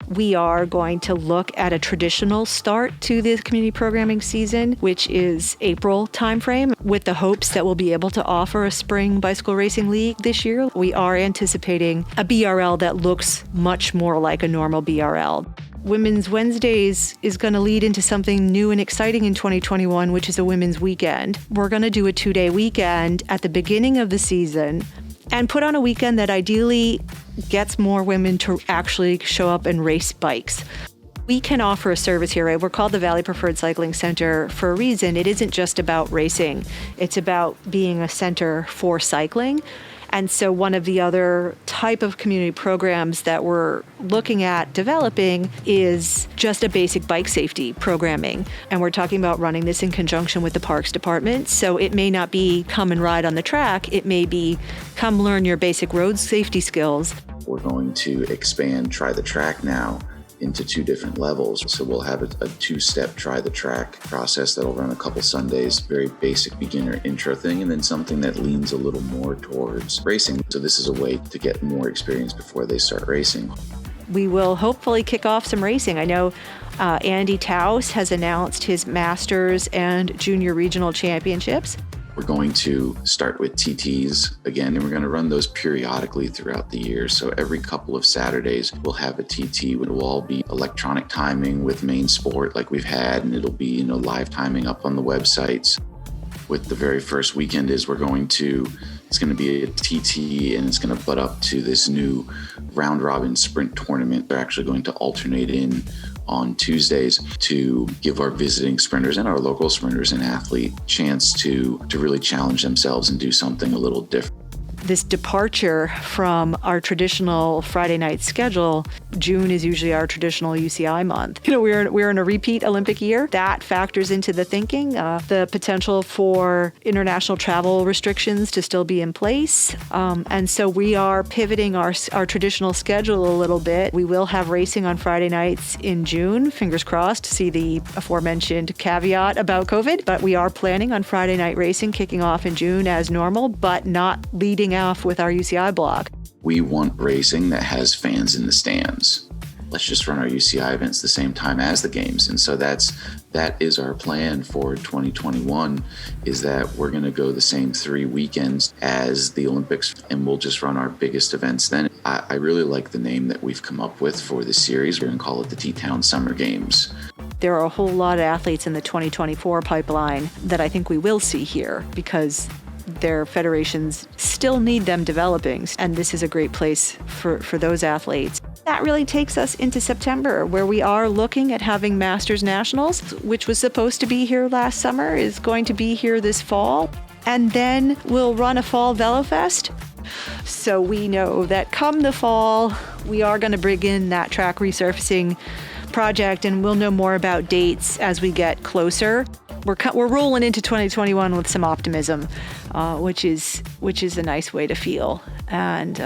We are going to look at a traditional start to the community programming season, which is April timeframe, with the hopes that we'll be able to offer a spring bicycle racing league this year. We are anticipating a BRL that looks much more like a normal BRL. Women's Wednesdays is going to lead into something new and exciting in 2021, which is a women's weekend. We're going to do a 2-day weekend at the beginning of the season and put on a weekend that ideally gets more women to actually show up and race bikes. We can offer a service here, right? We're called the Valley Preferred Cycling Center for a reason. It isn't just about racing. It's about being a center for cycling. And so one of the other type of community programs that we're looking at developing is just a basic bike safety programming. And we're talking about running this in conjunction with the Parks Department. So it may not be come and ride on the track. It may be come learn your basic road safety skills. We're going to expand Try the Track now into 2 different levels. So we'll have a 2-step try the track process that'll run a couple Sundays, very basic beginner intro thing, and then something that leans a little more towards racing. So this is a way to get more experience before they start racing. We will hopefully kick off some racing. I know Andy Taus has announced his Masters and Junior Regional Championships. We're going to start with TTs again, and we're going to run those periodically throughout the year. So every couple of Saturdays, we'll have a TT. It will all be electronic timing with main sport like we've had, and it'll be, live timing up on the websites. With the very first weekend it's going to be a TT, and it's going to butt up to this new round robin sprint tournament. They're actually going to alternate in on Tuesdays to give our visiting sprinters and our local sprinters and athlete chance to really challenge themselves and do something a little different. This departure from our traditional Friday night schedule, June is usually our traditional UCI month. We're in a repeat Olympic year. That factors into the thinking. The potential for international travel restrictions to still be in place. And so we are pivoting our traditional schedule a little bit. We will have racing on Friday nights in June, fingers crossed, to see the aforementioned caveat about COVID. But we are planning on Friday night racing kicking off in June as normal, but not leading off with our UCI block. We want racing that has fans in the stands. Let's just run our UCI events the same time as the games. And so that is our plan for 2021, is that we're going to go the same 3 weekends as the Olympics, and we'll just run our biggest events then. I really like the name that we've come up with for the series. We're going to call it the T-Town Summer Games. There are a whole lot of athletes in the 2024 pipeline that I think we will see here because their federations still need them developing, and this is a great place for those athletes. That really takes us into September, where we are looking at having Masters Nationals, which was supposed to be here last summer, is going to be here this fall, and then we'll run a Fall VeloFest. So we know that come the fall, we are going to bring in that track resurfacing project, and we'll know more about dates as we get closer. We're rolling into 2021 with some optimism, which is a nice way to feel. And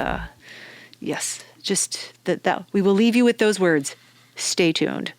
yes, just that we will leave you with those words. Stay tuned.